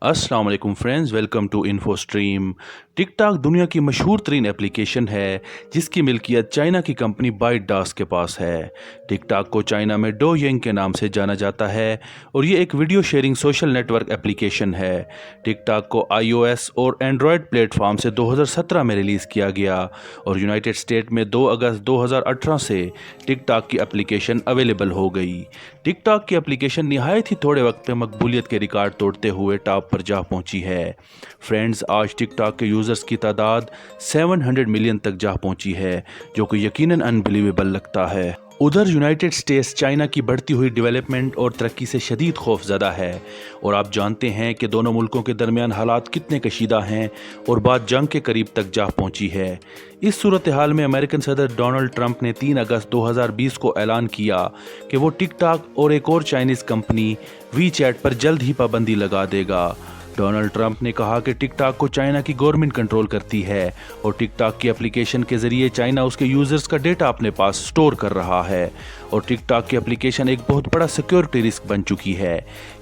अस्सलाम वालेकुम friends, welcome to info stream. TikTok दुनिया की मशहूर तरीन एप्लीकेशन है जिसकी मिल्कियत चाइना की कंपनी बाइटडास के पास है। टिक टॉक को चाइना में डोयिंग के नाम से जाना जाता है और ये एक video sharing social network application है। टिक टॉक को iOS और एंड्रॉयड प्लेटफॉर्म से 2017 में रिलीज़ किया गया और यूनाइटेड स्टेट में 2 अगस्त 2018 से टिक टॉक की एप्लीकेशन अवेलेबल हो गई। टिक टॉक की एप्लीकेशन निहायत ही थोड़े वक्त में मकबूलियत के रिकॉर्ड तोड़ते हुए टॉप पर जा पहुंची है। फ्रेंड्स, आज टिक टॉक के यूज़र्स की तादाद 700 मिलियन तक जा पहुंची है, जो कि यकीनन अनबिलीवेबल लगता है। उधर यूनाइटेड स्टेट्स चाइना की बढ़ती हुई डेवलपमेंट और तरक्की से शदीद खौफजदा है और आप जानते हैं कि दोनों मुल्कों के दरमियान हालात कितने कशीदा हैं और बात जंग के करीब तक जा पहुंची है। इस सूरत हाल में अमेरिकन सदर डोनाल्ड ट्रंप ने 3 अगस्त 2020 को ऐलान किया कि वो टिक टॉक और एक और चाइनीज़ कंपनी वी चैट पर जल्द ही पाबंदी लगा देगा। डोनाल्ड ट्रंप ने कहा कि टिक टॉक को चाइना की गवर्नमेंट कंट्रोल करती है और टिक टॉक की एप्लीकेशन के जरिए चाइना उसके यूजर्स का डेटा अपने पास स्टोर कर रहा है और टिक टॉक की एप्लीकेशन एक बहुत बड़ा सिक्योरिटी रिस्क बन चुकी है।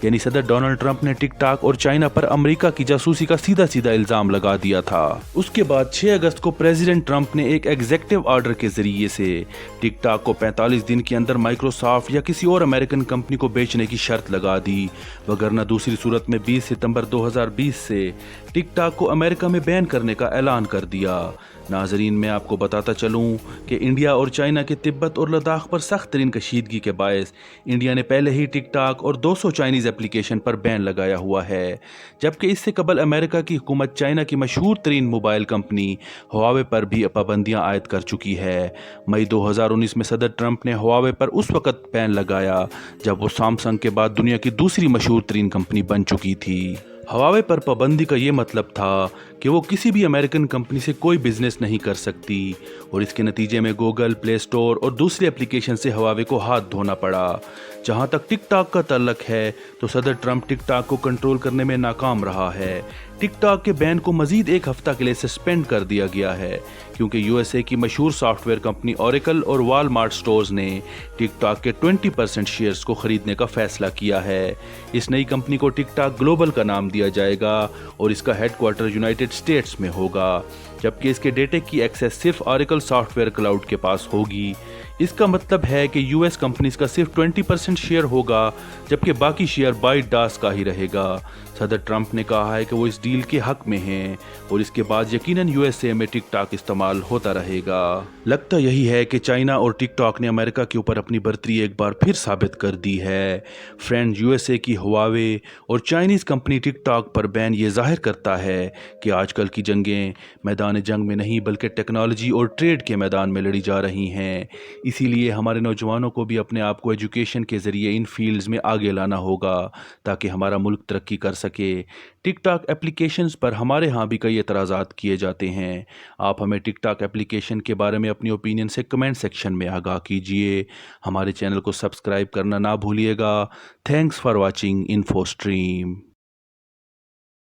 यानी सदर डोनाल्ड ट्रंप ने टिक टॉक और चाइना पर अमेरिका की जासूसी का सीधा सीधा इल्जाम लगा दिया था। उसके बाद 6 अगस्त को प्रेसिडेंट ट्रंप ने एक एग्जीक्यूटिव ऑर्डर के जरिए से टिक टॉक को 45 दिन के अंदर माइक्रोसॉफ्ट या किसी और अमेरिकन कंपनी को बेचने की शर्त लगा दी, वगरना दूसरी सूरत में 20 सितंबर 2020 से टिक टॉक को अमेरिका में बैन करने का ऐलान कर दिया। नाजरीन, मैं आपको बताता चलूं कि इंडिया और चाइना के तिब्बत और लद्दाख पर सख्त तरीन कशीदगी के बायस इंडिया ने पहले ही टिक टॉक और 200 चाइनीज़ एप्लीकेशन पर बैन लगाया हुआ है, जबकि इससे कबल अमेरिका की हुकूमत चाइना की मशहूर तरीन मोबाइल कंपनी हुआवे पर भी पाबंदियां आयद कर चुकी है। मई 2019 में सदर ट्रंप ने हुआवे पर उस वक्त बैन लगाया जब वो सैमसंग के बाद दुनिया की दूसरी मशहूर तरीन कंपनी बन चुकी थी। हुआवे पर पाबंदी का ये मतलब था कि वो किसी भी अमेरिकन कंपनी से कोई बिजनेस नहीं कर सकती और इसके नतीजे में गूगल, प्ले स्टोर और दूसरी एप्लीकेशन से हुआवे को हाथ धोना पड़ा। जहां तक टिक टॉक का तल्लक है तो सदर ट्रंप टिक टॉक को कंट्रोल करने में नाकाम रहा है। टिक टॉक के बैन को मजीद एक हफ्ता के लिए सस्पेंड कर दिया गया है क्योंकि यूएसए की मशहूर सॉफ्टवेयर कंपनी ओरेकल और वॉलमार्ट स्टोर्स ने टिक टॉक के 20% शेयर्स को खरीदने का फैसला किया है। इस नई कंपनी को टिक टॉक ग्लोबल का नाम दिया जाएगा और इसका हेडक्वार्टर यूनाइटेड स्टेट्स में होगा, जबकि इसके डेटे की एक्सेस सिर्फ ओरेकल सॉफ्टवेयर क्लाउड के पास होगी। इसका मतलब है कि यूएस कंपनीज का सिर्फ 20% शेयर होगा, जबकि बाकी शेयर बाइटडास का ही रहेगा। सदर ट्रंप ने कहा है कि वो इस डील के हक में हैं और इसके बाद यकीनन यूएसए में टिक टॉक इस्तेमाल होता रहेगा। लगता यही है कि चाइना और टिक टॉक ने अमेरिका के ऊपर अपनी बर्तरी एक बार फिर साबित कर दी है। फ्रेंड, यूएसए की हुआवे और चाइनीज़ कंपनी टिक टॉक पर बैन ये जाहिर करता है कि आजकल की जंगें मैदान जंग में नहीं बल्कि टेक्नोलॉजी और ट्रेड के मैदान में लड़ी जा रही हैं। इसीलिए हमारे नौजवानों को भी अपने आप को एजुकेशन के ज़रिए इन फील्ड्स में आगे लाना होगा ताकि हमारा मुल्क तरक्की कर सके। टिक टॉक एप्लीकेशंस पर हमारे यहाँ भी कई एतराज़ात किए जाते हैं। आप हमें टिक टॉक एप्लीकेशन के बारे में अपनी ओपिनियन से कमेंट सेक्शन में आगाह कीजिए। हमारे चैनल को सब्सक्राइब करना ना भूलिएगा। Thanks for watching info stream.